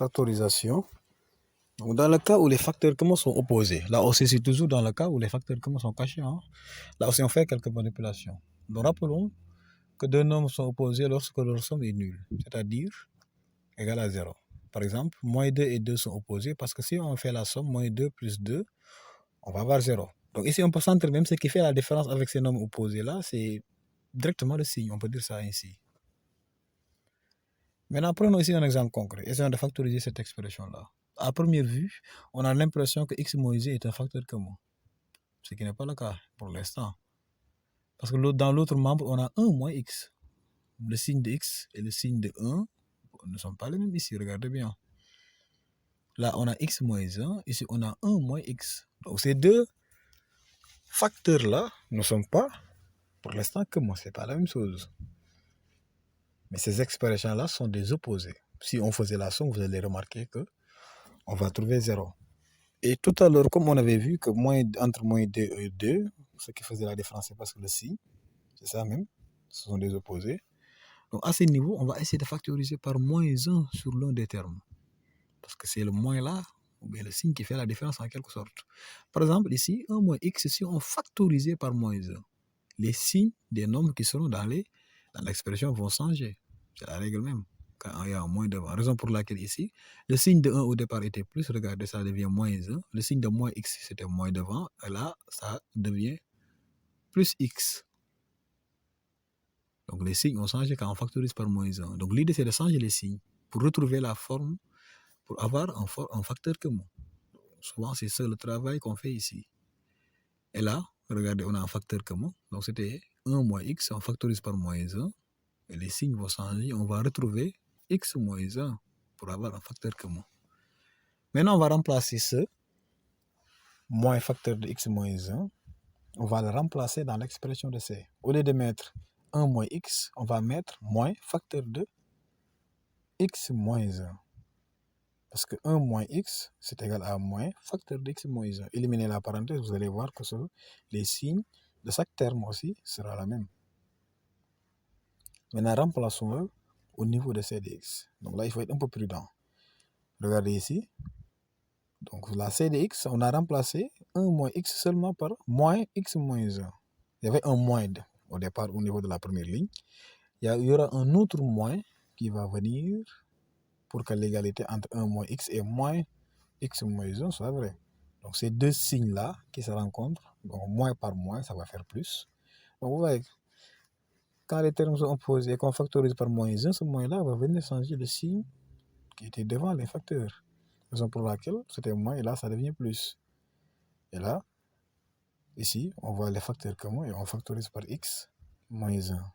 factorisation. Donc, dans le cas où les facteurs communs sont opposés, là aussi c'est toujours dans le cas où les facteurs communs sont cachés. Là aussi on fait quelques manipulations. Donc rappelons que deux nombres sont opposés lorsque leur somme est nulle, c'est-à-dire égale à 0. Par exemple, moins 2 et 2 sont opposés parce que si on fait la somme moins 2 plus 2, on va avoir 0. Donc ici on peut centrer même ce qui fait la différence avec ces nombres opposés-là, c'est directement le signe, on peut dire ça ainsi. Maintenant, prenons ici un exemple concret. Essayons de factoriser cette expression-là. À première vue, on a l'impression que x moins y est un facteur commun. Ce qui n'est pas le cas pour l'instant. Parce que dans l'autre membre, on a 1 moins x. Le signe de x et le signe de 1 ne sont pas les mêmes ici, regardez bien. Là, on a x moins 1, ici on a 1 moins x. Donc ces deux facteurs-là ne sont pas, pour l'instant, communs. Ce n'est pas la même chose. Mais ces expressions-là sont des opposés. Si on faisait la somme, vous allez remarquer que on va trouver 0. Et tout à l'heure, comme on avait vu que entre moins 2 et 2, ce qui faisait la différence, c'est parce que le signe, c'est ça même, ce sont des opposés. Donc à ce niveau, on va essayer de factoriser par moins 1 sur l'un des termes. Parce que c'est le moins là, ou bien le signe qui fait la différence en quelque sorte. Par exemple, ici, 1 moins x, si on factorisait par moins 1, les signes des nombres qui seront dans l'expression vont changer. C'est la règle même. Quand il y a un moins devant. Raison pour laquelle ici, le signe de 1 au départ était plus, regardez, ça devient moins 1. Le signe de moins x, c'était moins devant. Et là, ça devient plus x. Donc les signes ont changé quand on factorise par moins 1. Donc l'idée, c'est de changer les signes pour retrouver la forme, pour avoir un facteur commun. Souvent, c'est ça le travail qu'on fait ici. Et là, regardez, on a un facteur commun. Donc c'était 1 moins x, on factorise par moins 1. Et les signes vont changer. On va retrouver x moins 1 pour avoir un facteur commun. Maintenant, on va remplacer ce moins facteur de x moins 1. On va le remplacer dans l'expression de c. Au lieu de mettre 1 moins x, on va mettre moins facteur de x moins 1. Parce que 1 moins x, c'est égal à moins facteur de x moins 1. Éliminez la parenthèse, vous allez voir que les signes de chaque terme aussi sera la même. Maintenant, remplaçons-le au niveau de c de x. Donc là, il faut être un peu prudent. Regardez ici. Donc la c de x, on a remplacé 1 moins x seulement par moins x moins 1. Il y avait un moins au départ au niveau de la première ligne. Il y aura un autre moins qui va venir pour que l'égalité entre 1 moins x et moins x moins 1 soit vraie. Donc ces deux signes-là qui se rencontrent, donc moins par moins, ça va faire plus. Donc vous voyez, quand les termes sont opposés et qu'on factorise par moins 1, ce moins-là va venir changer le signe qui était devant les facteurs. Raison pour laquelle c'était moins et là ça devient plus. Et là, ici, on voit les facteurs communs et on factorise par x moins 1.